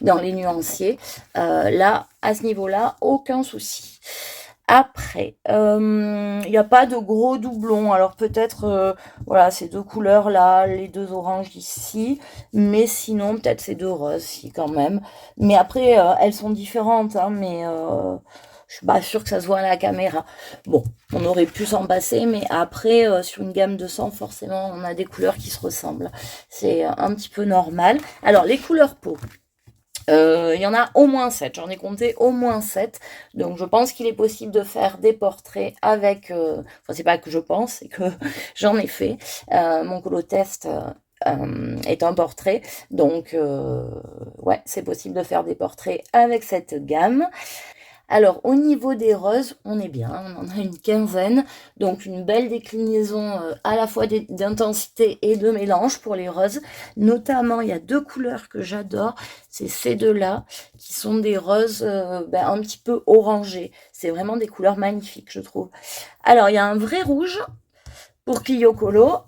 dans les nuanciers. Là, à ce niveau-là, aucun souci. Après, il n'y a pas de gros doublons. Alors peut-être, voilà, ces deux couleurs-là, les deux oranges ici. Mais sinon, peut-être ces deux roses, si quand même. Mais après, elles sont différentes, hein, mais je suis pas sûre que ça se voit à la caméra. Bon, on aurait pu s'en passer, mais après, sur une gamme de 100, forcément, on a des couleurs qui se ressemblent. C'est un petit peu normal. Alors, les couleurs peau. Il y en a au moins 7, j'en ai compté au moins 7, donc je pense qu'il est possible de faire des portraits avec, enfin c'est pas que je pense, c'est que j'en ai fait, mon colo test est un portrait, donc ouais, c'est possible de faire des portraits avec cette gamme. Alors, au niveau des roses, on est bien, on en a une quinzaine, donc une belle déclinaison à la fois d'intensité et de mélange pour les roses. Notamment, il y a deux couleurs que j'adore, c'est ces deux-là, qui sont des roses un petit peu orangées. C'est vraiment des couleurs magnifiques, je trouve. Alors, il y a un vrai rouge pour Clio Colo.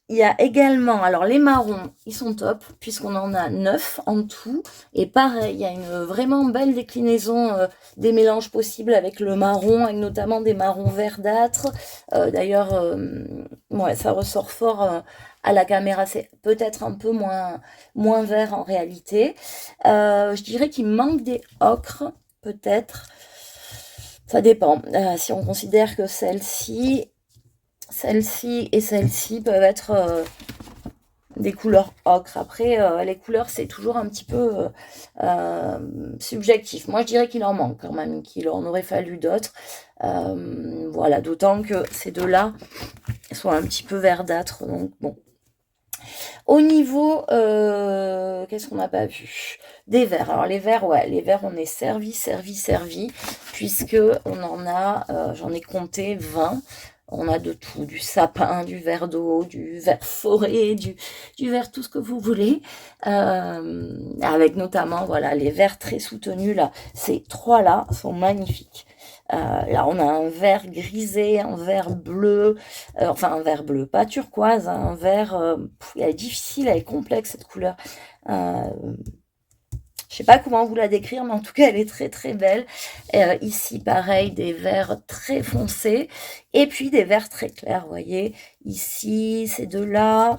Il y a également, alors les marrons, ils sont top, puisqu'on en a 9 en tout. Et pareil, il y a une vraiment belle déclinaison des mélanges possibles avec le marron, avec notamment des marrons verdâtres. D'ailleurs, ouais, ça ressort fort à la caméra. C'est peut-être un peu moins vert en réalité. Je dirais qu'il manque des ocres, peut-être. Ça dépend. Si on considère que celle-ci et celle-ci peuvent être des couleurs ocre. Après, les couleurs, c'est toujours un petit peu subjectif. Moi, je dirais qu'il en manque quand même, qu'il en aurait fallu d'autres. Voilà, d'autant que ces deux-là sont un petit peu verdâtres. Donc, bon. Au niveau, qu'est-ce qu'on n'a pas vu? Des verres. Alors, les verres, ouais, les verres, on est servi, puisque on en a, j'en ai compté 20. On a de tout, du sapin, du verre d'eau, du verre forêt, du verre tout ce que vous voulez. Avec notamment, voilà, les verres très soutenus, là. Ces trois-là sont magnifiques. Là, on a un vert grisé, un vert bleu, enfin un vert bleu, pas turquoise, hein, un vert, elle est difficile, elle est complexe cette couleur. Je sais pas comment vous la décrire, mais en tout cas, elle est très très belle. Ici, pareil, des verts très foncés. Et puis des verts très clairs, vous voyez. Ici, ces deux-là.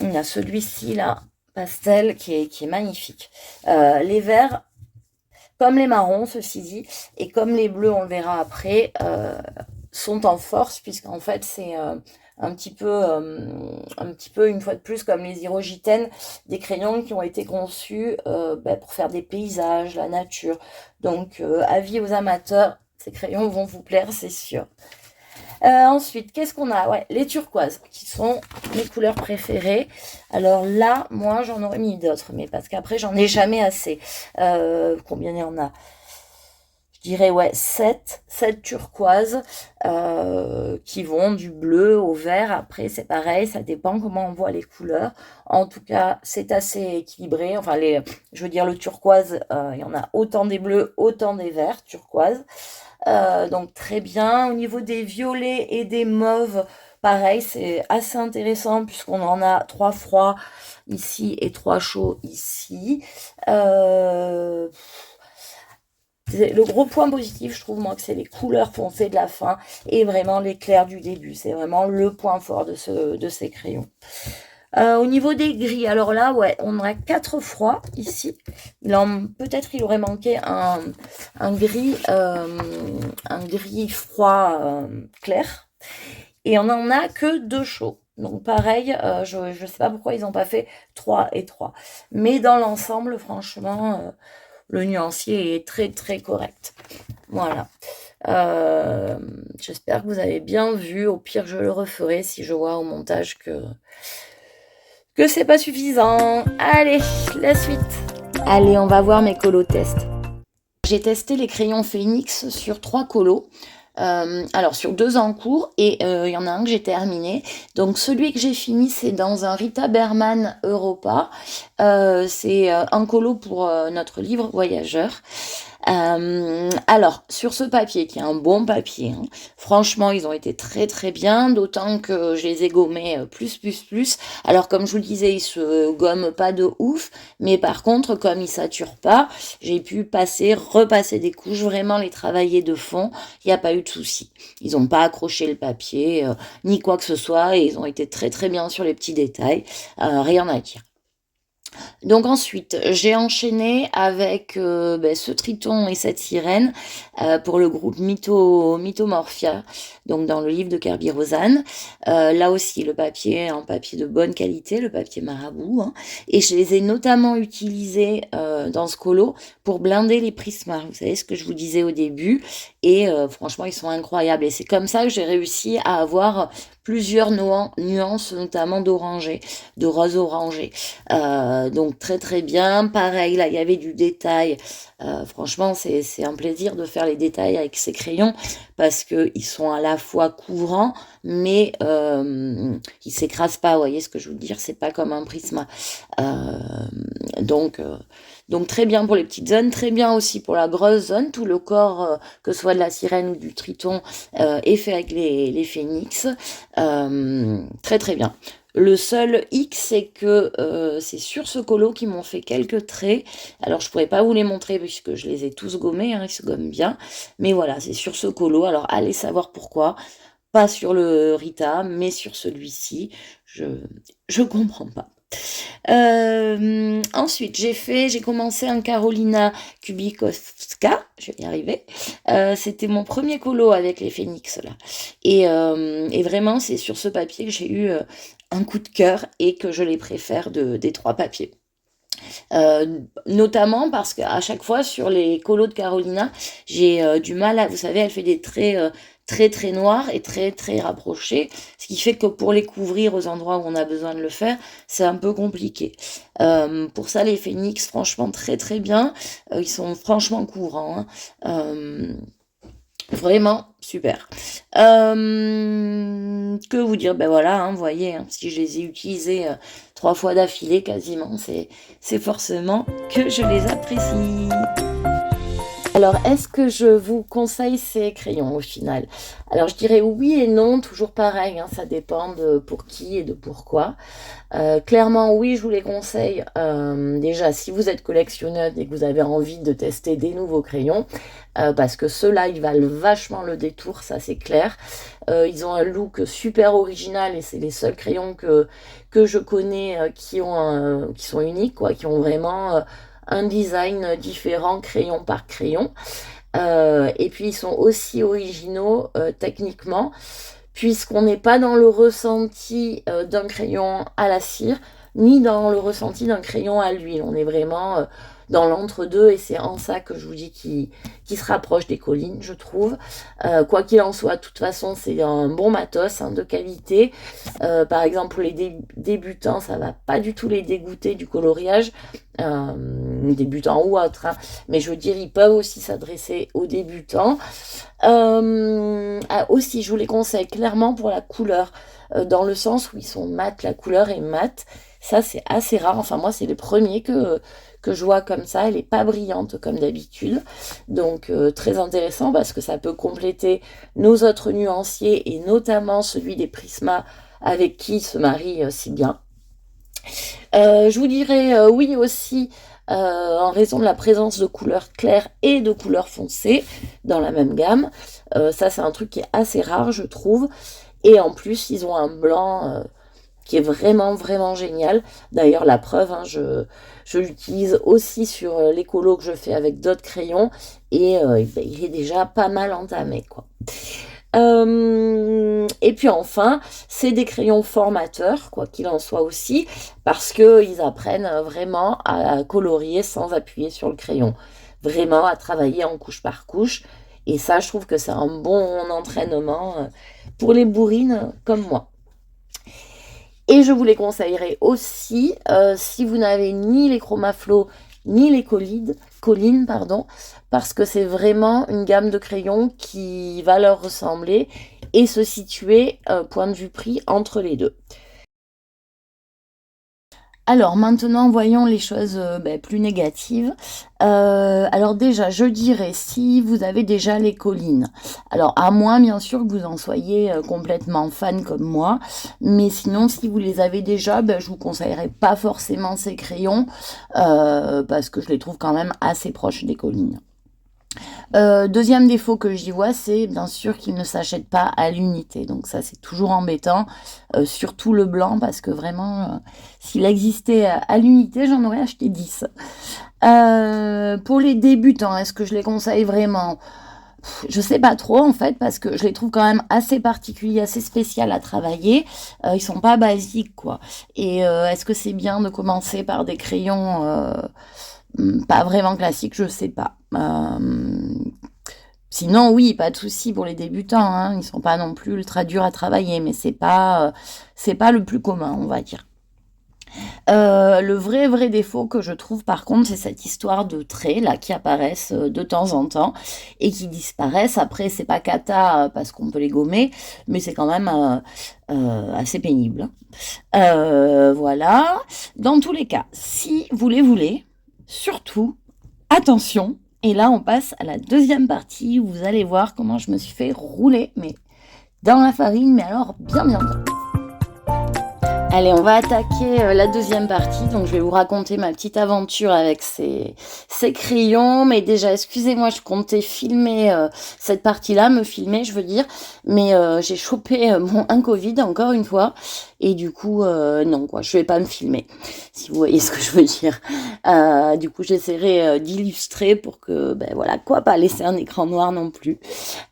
Il y a celui-ci, là, pastel, qui est magnifique. Les verts, comme les marrons, ceci dit, et comme les bleus, on le verra après, sont en force, puisqu'en fait, c'est un petit peu, une fois de plus, comme les Hirogiten, des crayons qui ont été conçus pour faire des paysages, la nature. Donc, avis aux amateurs, ces crayons vont vous plaire, c'est sûr. Ensuite, qu'est-ce qu'on a? Ouais, les turquoises, qui sont mes couleurs préférées. Alors là, moi, j'en aurais mis d'autres, mais parce qu'après, j'en ai jamais assez. Combien il y en a? Je dirais, ouais, 7 turquoises qui vont du bleu au vert. Après, c'est pareil, ça dépend comment on voit les couleurs. En tout cas, c'est assez équilibré. Enfin, je veux dire, le turquoise, il y en a autant des bleus, autant des verts turquoises. Donc très bien. Au niveau des violets et des mauves, pareil, c'est assez intéressant puisqu'on en a 3 froids ici et 3 chauds ici. Le gros point positif, je trouve, moi, que c'est les couleurs foncées de la fin et vraiment l'éclair du début. C'est vraiment le point fort de ces crayons. Au niveau des gris, alors là, ouais, on a 4 froids ici. Peut-être il aurait manqué un gris froid clair. Et on n'en a que 2 chauds. Donc pareil, je ne sais pas pourquoi ils n'ont pas fait 3 et 3. Mais dans l'ensemble, franchement, le nuancier est très très correct. Voilà. J'espère que vous avez bien vu. Au pire, je le referai si je vois au montage que c'est pas suffisant. Allez, la suite. Allez, on va voir mes colos tests. J'ai testé les crayons Phoenix sur 3 colos. Alors sur 2 en cours et il y en a un que j'ai terminé. Donc celui que j'ai fini, c'est dans un Rita Berman Europa. C'est un colo pour notre livre Voyageur. Alors, sur ce papier, qui est un bon papier, hein, franchement, ils ont été très très bien, d'autant que je les ai gommés plus. Alors, comme je vous le disais, ils se gomment pas de ouf, mais par contre, comme ils saturent pas, j'ai pu repasser des couches, vraiment les travailler de fond, il n'y a pas eu de souci. Ils n'ont pas accroché le papier, ni quoi que ce soit, et ils ont été très très bien sur les petits détails, rien à dire. Donc ensuite, j'ai enchaîné avec ce triton et cette sirène pour le groupe Mythomorphia, donc dans le livre de Kirby Rosanne. Là aussi, le papier, un papier de bonne qualité, le papier marabout. Hein, et je les ai notamment utilisés dans ce colo pour blinder les prismas. Vous savez ce que je vous disais au début. Et franchement, ils sont incroyables. Et c'est comme ça que j'ai réussi à avoir plusieurs nuances, notamment d'orangé, de rose orangé. Donc très très bien. Pareil, là, il y avait du détail. Franchement, c'est un plaisir de faire les détails avec ces crayons parce qu'ils sont à la fois couvrants, mais ils s'écrasent pas. Vous voyez ce que je veux dire? C'est pas comme un prisme. Donc, donc très bien pour les petites zones, très bien aussi pour la grosse zone. Tout le corps, que ce soit de la sirène ou du triton, est fait avec les phénix. Très très bien. Le seul X, c'est que c'est sur ce colo qu'ils m'ont fait quelques traits. Alors, je pourrais pas vous les montrer puisque je les ai tous gommés, hein, ils se gomment bien. Mais voilà, c'est sur ce colo. Alors, allez savoir pourquoi. Pas sur le Rita, mais sur celui-ci. Je comprends pas. Ensuite, j'ai commencé un Carolina Kubikowska, je vais y arriver. C'était mon premier colo avec les phénix là. Et vraiment, c'est sur ce papier que j'ai eu un coup de cœur et que je les préfère des 3 papiers. Notamment parce qu'à chaque fois sur les colos de Carolina, j'ai du mal à, vous savez, elle fait des traits très très noirs et très très rapprochés, ce qui fait que pour les couvrir aux endroits où on a besoin de le faire, c'est un peu compliqué. Pour ça, les phénix, franchement, très très bien. Ils sont franchement courants. Hein. Vraiment super. Que vous dire? Ben voilà, hein, vous voyez, hein, si je les ai utilisés 3 fois d'affilée quasiment, c'est forcément que je les apprécie. Alors, est-ce que je vous conseille ces crayons au final? Alors, je dirais oui et non, toujours pareil, hein, ça dépend de pour qui et de pourquoi. Clairement, oui, je vous les conseille. Déjà, si vous êtes collectionneuse et que vous avez envie de tester des nouveaux crayons, parce que ceux-là, ils valent vachement le détour, ça c'est clair. Ils ont un look super original et c'est les seuls crayons que je connais qui sont uniques, quoi, qui ont vraiment un design différent crayon par crayon. Et puis ils sont aussi originaux techniquement, puisqu'on n'est pas dans le ressenti d'un crayon à la cire, ni dans le ressenti d'un crayon à l'huile. On est vraiment dans l'entre-deux, et c'est en ça que je vous dis qu'il se rapproche des collines, je trouve. Quoi qu'il en soit, de toute façon, c'est un bon matos, hein, de qualité. Par exemple, pour les débutants, ça va pas du tout les dégoûter du coloriage, débutants ou autres, hein. Mais je veux dire, ils peuvent aussi s'adresser aux débutants. Aussi, je vous les conseille clairement pour la couleur, dans le sens où ils sont mat, la couleur est mate. Ça, c'est assez rare. Enfin, moi, c'est le premier que je vois comme ça. Elle n'est pas brillante comme d'habitude. Donc, très intéressant parce que ça peut compléter nos autres nuanciers et notamment celui des prismas avec qui il se marie si bien. Je vous dirais oui aussi en raison de la présence de couleurs claires et de couleurs foncées dans la même gamme. Ça, c'est un truc qui est assez rare, je trouve. Et en plus, ils ont un blanc qui est vraiment, vraiment génial. D'ailleurs, la preuve, hein, je l'utilise aussi sur les colos que je fais avec d'autres crayons. Et ben, il est déjà pas mal entamé, quoi. Et puis enfin, c'est des crayons formateurs, quoi qu'il en soit aussi, parce qu'ils apprennent vraiment à colorier sans appuyer sur le crayon. Vraiment à travailler en couche par couche. Et ça, je trouve que c'est un bon entraînement pour les bourrines comme moi. Et je vous les conseillerais aussi, si vous n'avez ni les Chromaflow ni les collines, pardon, parce que c'est vraiment une gamme de crayons qui va leur ressembler et se situer, point de vue prix, entre les deux. Alors maintenant, voyons les choses plus négatives. Alors déjà, je dirais si vous avez déjà les collines. Alors à moins bien sûr que vous en soyez complètement fan comme moi, mais sinon si vous les avez déjà, je vous conseillerais pas forcément ces crayons parce que je les trouve quand même assez proches des collines. Deuxième défaut que j'y vois, c'est bien sûr qu'ils ne s'achètent pas à l'unité. Donc ça, c'est toujours embêtant, surtout le blanc, parce que vraiment, s'il existait à l'unité, j'en aurais acheté 10. Pour les débutants, est-ce que je les conseille vraiment? Je sais pas trop en fait parce que je les trouve quand même assez particuliers, assez spéciaux à travailler. Ils sont pas basiques quoi. Et est-ce que c'est bien de commencer par des crayons pas vraiment classiques? Je sais pas. Sinon, oui, pas de souci pour les débutants. Hein. Ils sont pas non plus ultra durs à travailler, mais c'est pas le plus commun, on va dire. Le vrai défaut que je trouve par contre, c'est cette histoire de traits là qui apparaissent de temps en temps et qui disparaissent. Après, c'est pas cata parce qu'on peut les gommer, mais c'est quand même assez pénible. Voilà. Dans tous les cas, si vous les voulez, surtout, attention. Et là, on passe à la deuxième partie où vous allez voir comment je me suis fait rouler, mais dans la farine, mais alors bien. Allez, on va attaquer la deuxième partie. Donc, je vais vous raconter ma petite aventure avec ces crayons. Mais déjà, excusez-moi, je comptais filmer cette partie-là, me filmer, je veux dire. Mais j'ai chopé un Covid, encore une fois. Et du coup, non, quoi, je vais pas me filmer, si vous voyez ce que je veux dire. Du coup, j'essaierai d'illustrer pour que, voilà, quoi, pas laisser un écran noir non plus.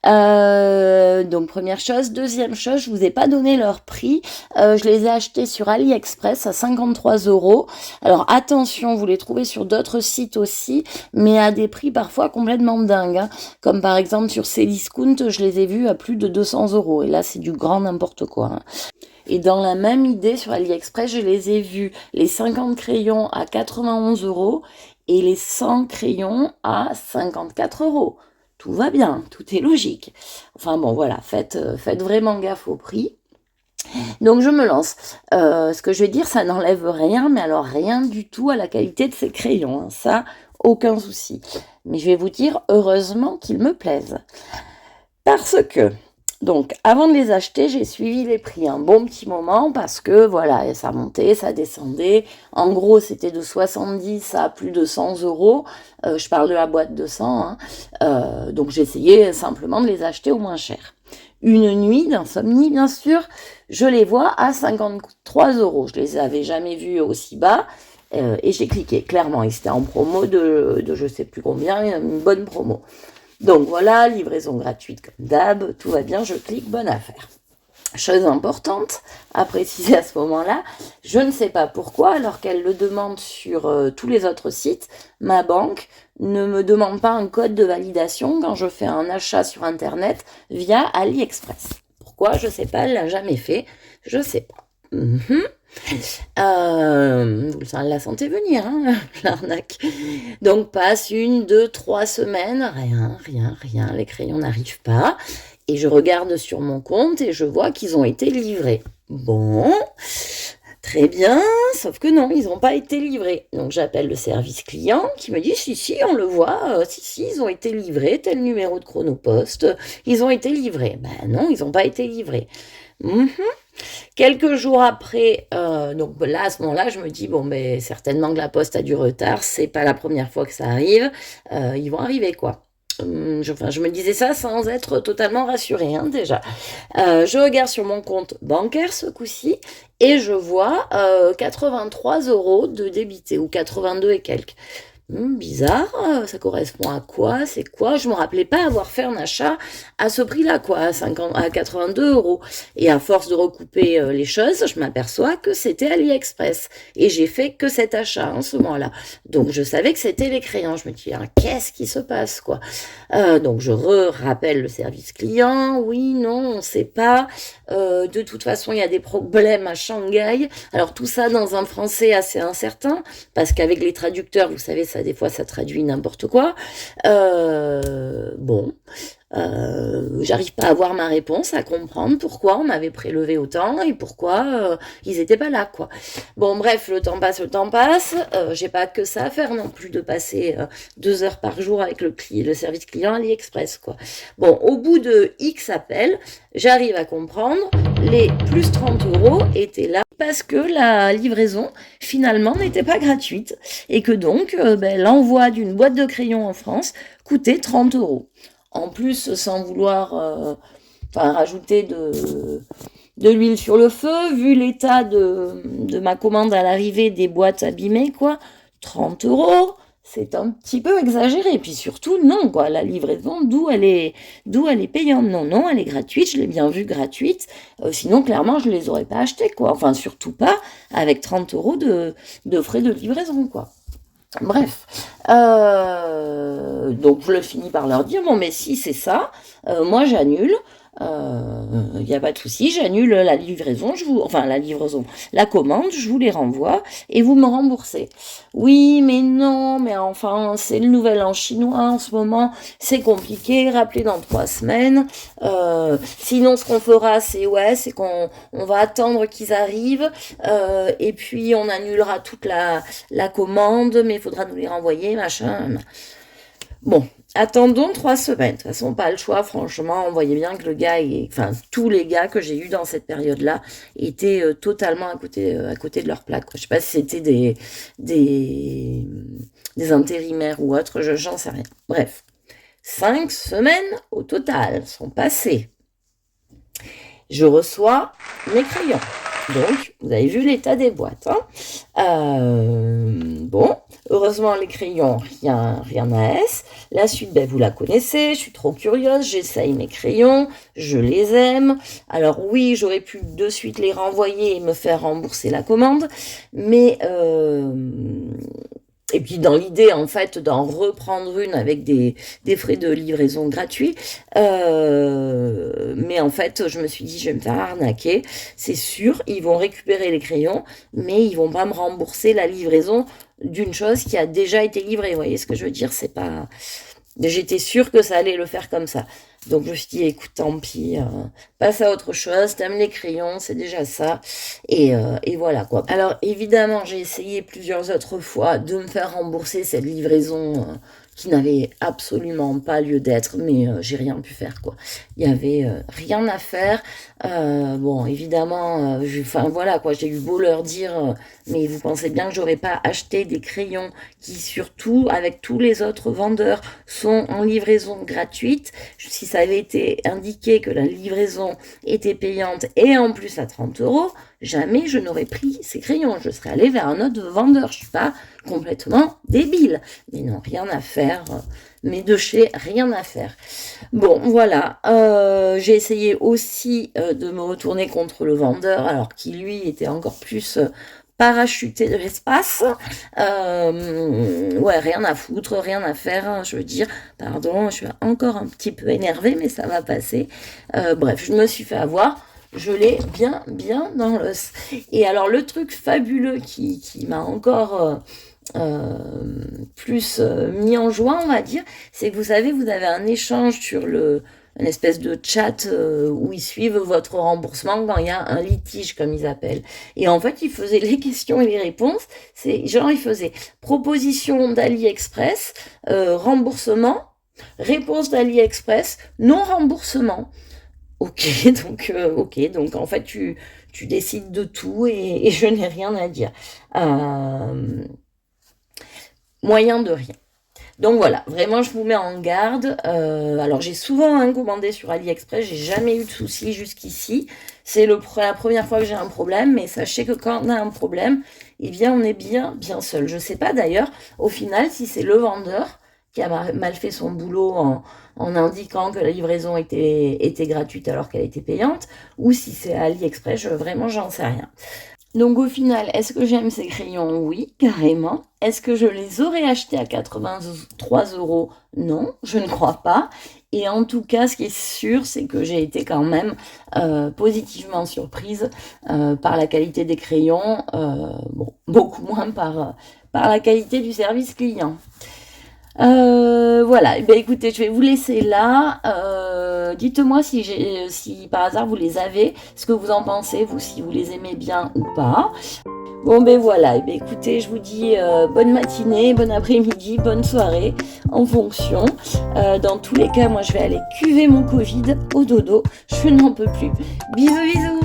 Donc, première chose. Deuxième chose, je vous ai pas donné leur prix. Je les ai achetés sur AliExpress à 53 €. Alors attention, vous les trouvez sur d'autres sites aussi, mais à des prix parfois complètement dingues. Hein. Comme par exemple sur Cdiscount, je les ai vus à plus de 200 €. Et là, c'est du grand n'importe quoi. Hein. Et dans la même idée, sur AliExpress, je les ai vus, les 50 crayons à 91 € et les 100 crayons à 54 €. Tout va bien, tout est logique. Enfin bon, voilà, faites vraiment gaffe au prix. Donc je me lance. Ce que je vais dire, ça n'enlève rien, mais alors rien du tout à la qualité de ces crayons. Hein. Ça, aucun souci. Mais je vais vous dire, heureusement qu'ils me plaisent. Parce que, donc, avant de les acheter, j'ai suivi les prix un bon petit moment parce que, voilà, ça montait, ça descendait. En gros, c'était de 70 à plus de 100 €. Je parle de la boîte de 100. Hein. Donc, j'essayais simplement de les acheter au moins cher. Une nuit d'insomnie, bien sûr, je les vois à 53 €. Je les avais jamais vus aussi bas et j'ai cliqué, clairement. Et c'était en promo de je sais plus combien, une bonne promo. Donc voilà, livraison gratuite comme d'hab, tout va bien, je clique, bonne affaire. Chose importante à préciser à ce moment-là, je ne sais pas pourquoi, alors qu'elle le demande sur tous les autres sites, ma banque ne me demande pas un code de validation quand je fais un achat sur Internet via AliExpress. Pourquoi? Je ne sais pas, elle l'a jamais fait, je ne sais pas. Ça la sentait venir, hein, l'arnaque. Donc passe 1, 2, 3 semaines, rien, les crayons n'arrivent pas. Et je regarde sur mon compte et je vois qu'ils ont été livrés. Bon, très bien, sauf que non, ils n'ont pas été livrés. Donc j'appelle le service client qui me dit si, on le voit, si, ils ont été livrés, tel numéro de chronopost, ils ont été livrés. Ben non, ils n'ont pas été livrés. Quelques jours après, donc là à ce moment-là, je me dis bon certainement que la poste a du retard, c'est pas la première fois que ça arrive, ils vont arriver quoi. Je me disais ça sans être totalement rassurée hein, déjà. Je regarde sur mon compte bancaire ce coup-ci et je vois 83 € de débité ou 82 et quelques. Bizarre, ça correspond à quoi? C'est quoi? Je me rappelais pas avoir fait un achat à ce prix-là, quoi, à 82 €. Et à force de recouper les choses, je m'aperçois que c'était AliExpress. Et j'ai fait que cet achat en ce moment-là. Donc je savais que c'était les crayons. Je me dis, qu'est-ce qui se passe, quoi? Donc je rappelle le service client. Oui, non, on sait pas. De toute façon, il y a des problèmes à Shanghai. Alors tout ça dans un français assez incertain, parce qu'avec les traducteurs, vous savez, ça ça, des fois, ça traduit n'importe quoi. Bon, j'arrive pas à avoir ma réponse, à comprendre pourquoi on m'avait prélevé autant et pourquoi ils étaient pas là, quoi. Bon, bref, le temps passe. J'ai pas que ça à faire non plus de passer 2 heures par jour avec le service client AliExpress, quoi. Bon, au bout de X appels, j'arrive à comprendre, les plus 30 € étaient là parce que la livraison, finalement, n'était pas gratuite et que donc, l'envoi d'une boîte de crayons en France coûtait 30 €. En plus, sans vouloir rajouter de l'huile sur le feu, vu l'état de ma commande à l'arrivée des boîtes abîmées, quoi, 30 €, c'est un petit peu exagéré. Et puis surtout, non, quoi, la livraison, d'où elle est payante. Non, elle est gratuite, je l'ai bien vue gratuite. Sinon, clairement, je les aurais pas achetées, quoi. Enfin, surtout pas avec 30 € de frais de livraison, quoi. Bref, donc je finis par leur dire, bon mais si c'est ça, moi j'annule, il n'y a pas de souci, j'annule la livraison, la commande, je vous les renvoie et vous me remboursez. Oui, mais non, mais enfin, c'est le nouvel an chinois en ce moment, c'est compliqué, rappelez dans 3 semaines. Sinon, ce qu'on fera, c'est qu'on va attendre qu'ils arrivent et puis on annulera toute la commande, mais il faudra nous les renvoyer, machin. Bon, attendons 3 semaines. De toute façon, pas le choix, franchement. On voyait bien que le gars, tous les gars que j'ai eus dans cette période-là étaient totalement à côté de leur plaque, quoi. Je sais pas si c'était des intérimaires ou autres, j'en sais rien. Bref, 5 semaines au total sont passées. Je reçois mes crayons. Donc, vous avez vu l'état des boîtes. Bon, heureusement, les crayons, rien à S. La suite, vous la connaissez. Je suis trop curieuse. J'essaye mes crayons. Je les aime. Alors oui, j'aurais pu de suite les renvoyer et me faire rembourser la commande. Mais... et puis dans l'idée en fait d'en reprendre une avec des frais de livraison gratuits, mais en fait je me suis dit je vais me faire arnaquer, c'est sûr, ils vont récupérer les crayons, mais ils vont pas me rembourser la livraison d'une chose qui a déjà été livrée, vous voyez ce que je veux dire, c'est pas... J'étais sûre que ça allait le faire comme ça. Donc je me suis dit, écoute, tant pis, passe à autre chose, t'aimes les crayons, c'est déjà ça. Et voilà quoi. Alors évidemment, j'ai essayé plusieurs autres fois de me faire rembourser cette livraison qui n'avait absolument pas lieu d'être, mais j'ai rien pu faire quoi. Il y avait rien à faire. Bon, évidemment, voilà quoi, j'ai eu beau leur dire, mais vous pensez bien que j'aurais pas acheté des crayons qui, surtout avec tous les autres vendeurs, sont en livraison gratuite. Si ça avait été indiqué que la livraison était payante et en plus à 30 €, jamais je n'aurais pris ces crayons. Je serais allée vers un autre vendeur. Je suis pas complètement débile. Mais non, rien à faire. Mais de chez, rien à faire. Bon, voilà. J'ai essayé aussi de me retourner contre le vendeur, alors qui lui était encore plus... parachuté de l'espace, rien à foutre, rien à faire, hein, je veux dire, pardon, je suis encore un petit peu énervée, mais ça va passer. Bref, je me suis fait avoir, je l'ai bien dans l'os. Et alors, le truc fabuleux qui m'a encore... plus mis en joie, on va dire, c'est que vous savez, vous avez un échange sur une espèce de chat où ils suivent votre remboursement quand il y a un litige, comme ils appellent. Et en fait, ils faisaient les questions et les réponses. C'est genre, ils faisaient proposition d'AliExpress, remboursement, réponse d'AliExpress, non remboursement. Ok, donc en fait, tu décides de tout et je n'ai rien à dire. Moyen de rien. Donc voilà, vraiment je vous mets en garde. Alors j'ai souvent commandé sur AliExpress, j'ai jamais eu de soucis jusqu'ici. C'est la première fois que j'ai un problème, mais sachez que quand on a un problème, eh bien on est bien seul. Je sais pas d'ailleurs au final si c'est le vendeur qui a mal fait son boulot en indiquant que la livraison était gratuite alors qu'elle était payante, ou si c'est AliExpress, vraiment j'en sais rien. Donc au final, est-ce que j'aime ces crayons? Oui, carrément. Est-ce que je les aurais achetés à 83 euros? Non, je ne crois pas. Et en tout cas, ce qui est sûr, c'est que j'ai été quand même positivement surprise par la qualité des crayons, bon, beaucoup moins par la qualité du service client. Voilà, eh ben, écoutez, je vais vous laisser là. Dites-moi si par hasard vous les avez, ce que vous en pensez, vous, si vous les aimez bien ou pas. Bon ben voilà, eh ben, écoutez, je vous dis bonne matinée, bon après-midi, bonne soirée, en fonction. Dans tous les cas, moi je vais aller cuver mon Covid au dodo, je n'en peux plus. Bisous bisous.